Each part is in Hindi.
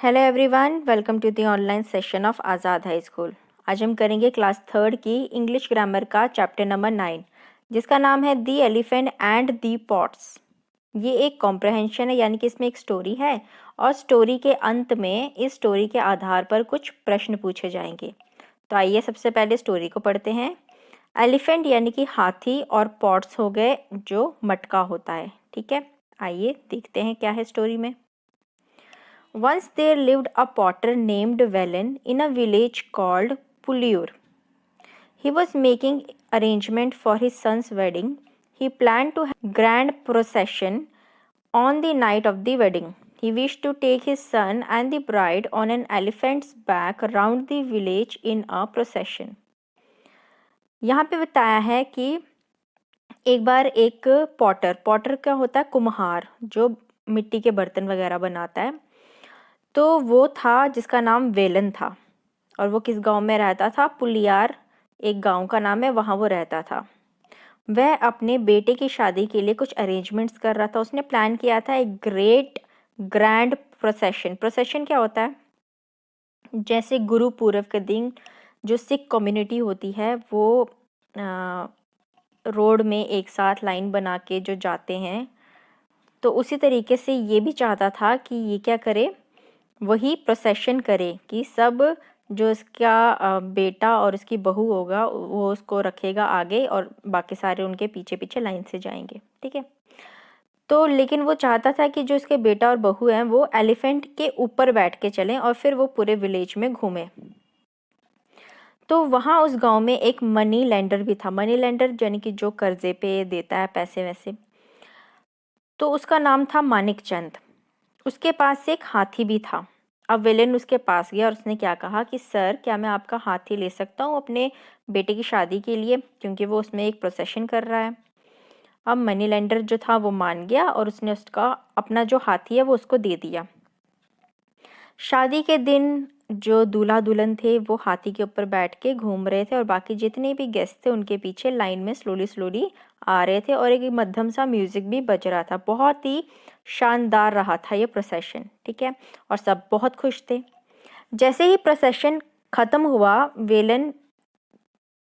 Hello everyone, welcome to the online session of Azad high school. आज हम करेंगे क्लास थर्ड की इंग्लिश ग्रामर का चैप्टर नंबर 9, जिसका नाम है the elephant and the pots. ये एक कॉम्प्रहेंशन है, यानी कि इसमें एक स्टोरी है और स्टोरी के अंत में इस स्टोरी के आधार पर कुछ प्रश्न पूछे जाएंगे। तो आइए सबसे पहले स्टोरी को पढ़ते हैं। एलिफेंट यानी कि हाथी और पॉट्स हो गए जो मटका होता है। ठीक है, आइए देखते हैं क्या है स्टोरी में। Once there lived a potter named Velen in a village called Puliur. He was making arrangement for his son's wedding. He planned to have a grand procession on the night of the wedding. He wished to take his son and the bride on an elephant's back round the village in a procession. यहाँ पे बताया है कि एक बार एक पॉटर क्या होता है, कुम्हार, जो मिट्टी के बर्तन वगैरह बनाता है। तो वो था जिसका नाम वेलन था और वो किस गांव में रहता था? पुलियार एक गांव का नाम है, वहाँ वो रहता था। वह अपने बेटे की शादी के लिए कुछ अरेंजमेंट्स कर रहा था। उसने प्लान किया था एक ग्रैंड प्रोसेशन। प्रोसेशन क्या होता है? जैसे गुरु पूर्व के दिन जो सिख कम्युनिटी होती है वो रोड में एक साथ लाइन बना के जो जाते हैं, तो उसी तरीके से ये भी चाहता था कि ये क्या करे, वही प्रोसेशन करे कि सब जो इसका बेटा और उसकी बहू होगा वो उसको रखेगा आगे और बाकी सारे उनके पीछे पीछे लाइन से जाएंगे। ठीक है, तो लेकिन वो चाहता था कि जो इसके बेटा और बहू हैं वो एलिफेंट के ऊपर बैठ के चलें और फिर वो पूरे विलेज में घूमें। तो वहाँ उस गांव में एक मनी लेंडर भी था। मनी लेंडर यानी कि जो कर्जे पे देता है पैसे वैसे। तो उसका नाम था मानिक चंद। उसके पास एक हाथी भी था। अब विलेन उसके पास गया और उसने क्या कहा कि सर, क्या मैं आपका हाथी ले सकता हूँ अपने बेटे की शादी के लिए, क्योंकि वो उसमें एक प्रोसेशन कर रहा है। अब मनी लेंडर जो था वो मान गया और उसने उसका अपना जो हाथी है वो उसको दे दिया। शादी के दिन जो दूल्हा दुल्हन थे वो हाथी के ऊपर बैठ के घूम रहे थे और बाकी जितने भी गेस्ट थे उनके पीछे लाइन में स्लोली आ रहे थे और एक मध्यम सा म्यूजिक भी बज रहा था। बहुत ही शानदार रहा था ये प्रोसेशन। ठीक है, और सब बहुत खुश थे। जैसे ही प्रोसेशन खत्म हुआ, वेलन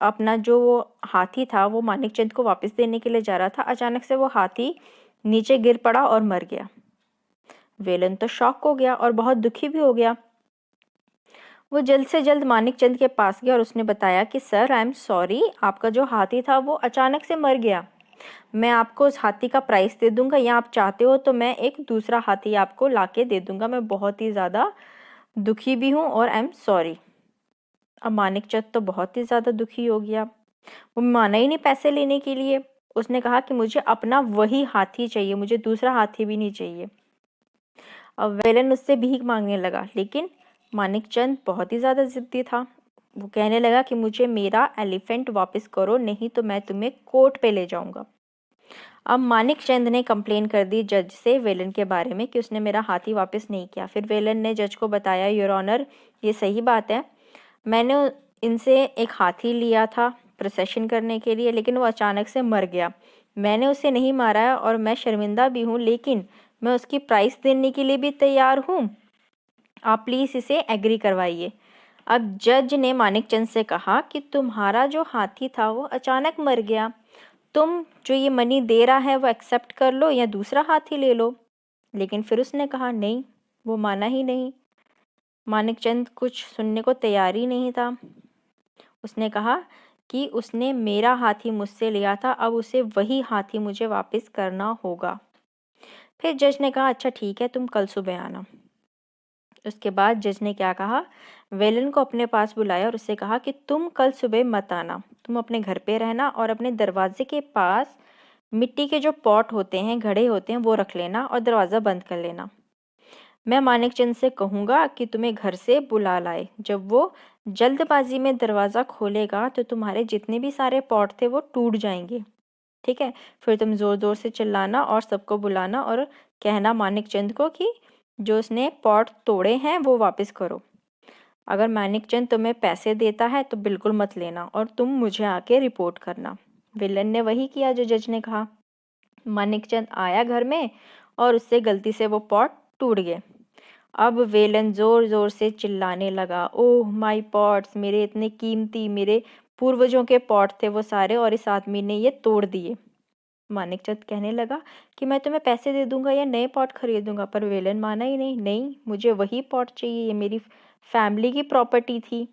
अपना जो हाथी था वो मानिक चंद को वापस देने के लिए जा रहा था। अचानक से वो हाथी नीचे गिर पड़ा और मर गया। वेलन तो शॉक हो गया और बहुत दुखी भी हो गया। वो जल्द से जल्द मानिक चंद के पास गया और उसने बताया कि सर, आई एम सॉरी, आपका जो हाथी था वो अचानक से मर गया। मैं आपको उस हाथी का प्राइस दे दूंगा, या आप चाहते हो तो मैं एक दूसरा हाथी आपको लाके दे दूंगा। मैं बहुत ही ज़्यादा दुखी भी हूँ और आई एम सॉरी। अब मानिक चंद तो बहुत ही ज़्यादा दुखी हो गया। वो माना ही नहीं पैसे लेने के लिए। उसने कहा कि मुझे अपना वही हाथी चाहिए, मुझे दूसरा हाथी भी नहीं चाहिए। अब वेलन उससे भीख मांगने लगा, लेकिन मानिक चंद बहुत ही ज़्यादा ज़िद्दी था। वो कहने लगा कि मुझे मेरा एलिफेंट वापस करो, नहीं तो मैं तुम्हें कोर्ट पे ले जाऊंगा। अब मानिक चंद ने कंप्लेन कर दी जज से वेलन के बारे में कि उसने मेरा हाथी वापस नहीं किया। फिर वेलन ने जज को बताया, योर ऑनर, ये सही बात है, मैंने इनसे एक हाथी लिया था प्रोसेशन करने के लिए, लेकिन वो अचानक से मर गया। मैंने उसे नहीं मारा है और मैं शर्मिंदा भी हूँ, लेकिन मैं उसकी प्राइस देने के लिए भी तैयार हूँ। आप प्लीज़ इसे एग्री करवाइए। अब जज ने मानिक चंद से कहा कि तुम्हारा जो हाथी था वो अचानक मर गया, तुम जो ये मनी दे रहा है वो एक्सेप्ट कर लो या दूसरा हाथी ले लो। लेकिन फिर उसने कहा नहीं, वो माना ही नहीं। मानिक चंद कुछ सुनने को तैयार ही नहीं था। उसने कहा कि उसने मेरा हाथी मुझसे लिया था, अब उसे वही हाथी मुझे वापस करना होगा। फिर जज ने कहा, अच्छा ठीक है, तुम कल सुबह आना। उसके बाद जज ने क्या कहा, वेलन को अपने पास बुलाया और उससे कहा कि तुम कल सुबह मत आना, तुम अपने घर पे रहना और अपने दरवाजे के पास मिट्टी के जो पॉट होते हैं, घड़े होते हैं, वो रख लेना और दरवाज़ा बंद कर लेना। मैं मानिक चंद से कहूँगा कि तुम्हें घर से बुला लाए। जब वो जल्दबाजी में दरवाज़ा खोलेगा तो तुम्हारे जितने भी सारे पॉट थे वो टूट जाएंगे। ठीक है, फिर तुम ज़ोर ज़ोर से चिल्लाना और सबको बुलाना और कहना मानिक चंद को कि जो उसने पॉट तोड़े हैं वो वापस करो। अगर मानिक चंद तुम्हें पैसे देता है तो बिल्कुल मत लेना और तुम मुझे आके रिपोर्ट करना। विलन ने वही किया जो जज ने कहा। मानिक चंद आया घर में और उससे गलती से वो पॉट टूट गए। अब वेलन ज़ोर ज़ोर से चिल्लाने लगा, ओह माय पॉट्स, मेरे इतने कीमती, मेरे पूर्वजों के पॉट थे वो सारे, और इस आदमी ने ये तोड़ दिए। मानिकचंद कहने लगा कि मैं तुम्हें पैसे दे दूंगा या नए पॉट खरीदूंगा, पर वेलन माना ही नहीं, नहीं मुझे वही पॉट चाहिए, ये मेरी फैमिली की प्रॉपर्टी थी।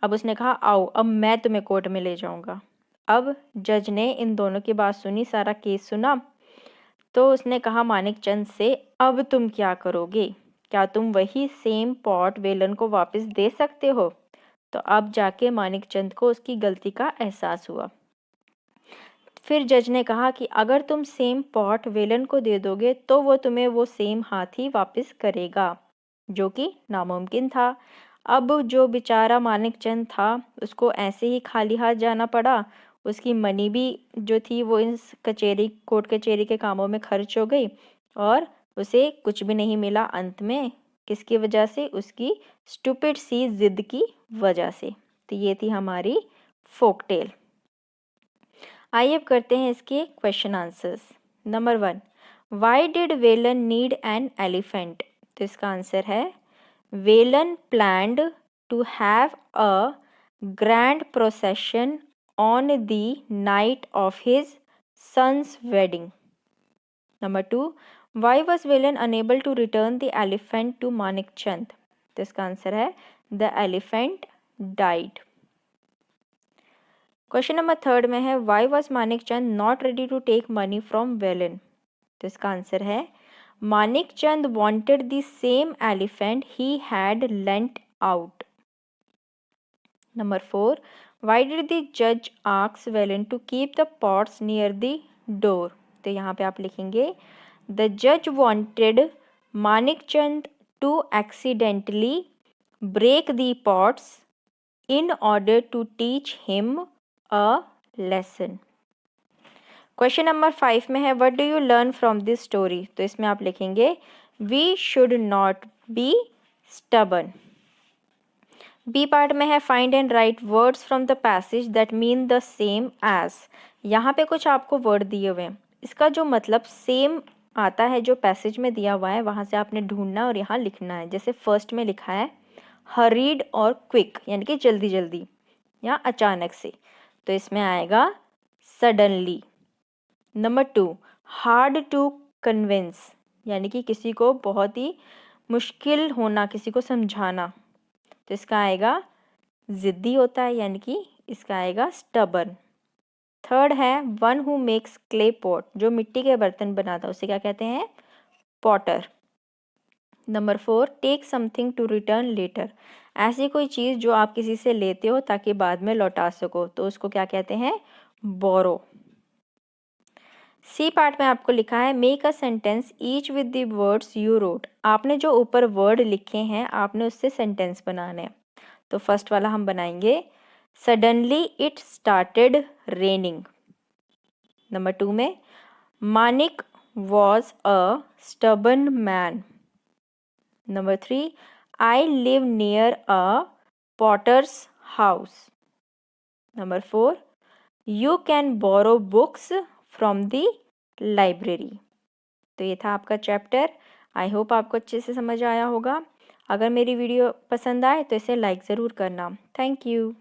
अब उसने कहा आओ, अब मैं तुम्हें कोर्ट में ले जाऊंगा। अब जज ने इन दोनों की बात सुनी, सारा केस सुना, तो उसने कहा मानिकचंद से, अब तुम क्या करोगे, क्या तुम वही सेम पॉट वेलन को वापस दे सकते हो? तो अब जाके मानिकचंद को उसकी गलती का एहसास हुआ। फिर जज ने कहा कि अगर तुम सेम पॉट वेलन को दे दोगे तो वो तुम्हें वो सेम हाथी वापस करेगा, जो कि नामुमकिन था। अब जो बेचारा मानिकचंद था उसको ऐसे ही खाली हाथ जाना पड़ा, उसकी मनी भी जो थी वो इन कोर्ट कचहरी के कामों में खर्च हो गई, और उसे कुछ भी नहीं मिला अंत में। किसकी वजह से? उसकी स्टूपिड सी जिद की वजह से। तो ये थी हमारी फोक टेल। आइए अब करते हैं इसके question answers. Number 1, why did Velan need an elephant? तो इसका आंसर है, Velan planned to have a grand procession on the night of his son's wedding. Number 2, why was Velan unable to return the elephant to Manikchand? तो इसका आंसर है, the elephant died. Question number 3 में है, why was Manikchand not ready to take money from Velan? तो इसका आंसर है, Manikchand wanted the same elephant he had lent out. Number 4, why did the जज ask Velan to keep the pots near the door? तो यहाँ पे आप लिखेंगे, द जज wanted Manikchand to accidentally break the pots in order to teach him a lesson. Question number 5 में है, what do you learn from this story? तो इसमें आप लिखेंगे, we should not be stubborn. B part में है, find and write words from the passage that mean the same as. यहाँ पे कुछ आपको वर्ड दिए हुए हैं, इसका जो मतलब सेम आता है जो पैसेज में दिया हुआ है वहाँ से आपने ढूंढना और यहाँ लिखना है। जैसे फर्स्ट में लिखा है हरीड और क्विक, यानी कि जल्दी जल्दी या अचानक से, तो इसमें आएगा suddenly. Number 2, hard to convince, यानी कि किसी को बहुत ही मुश्किल होना, किसी को समझाना, तो इसका आएगा ज़िद्दी होता है, यानी कि इसका आएगा स्टबर्न। थर्ड है, one who makes clay pot, जो मिट्टी के बर्तन बनाता है उसे क्या कहते हैं? Potter. Number 4, take something to return letter, ऐसी कोई चीज़ जो आप किसी से लेते हो ताकि बाद में लौटा सको, तो उसको क्या कहते हैं? बोरो। सी पार्ट में आपको लिखा है, make a sentence each with the words you wrote, आपने जो ऊपर वर्ड लिखे हैं आपने उससे सेंटेंस बनाने हैं। तो फर्स्ट वाला हम बनाएंगे, suddenly it started raining. Number 2 में, Manik was a stubborn man. Number 3, I live near a potter's house. Number 4, you can borrow books from the library. तो ये था आपका चैप्टर। आई होप आपको अच्छे से समझ आया होगा। अगर मेरी वीडियो पसंद आए तो इसे लाइक ज़रूर करना। Thank you.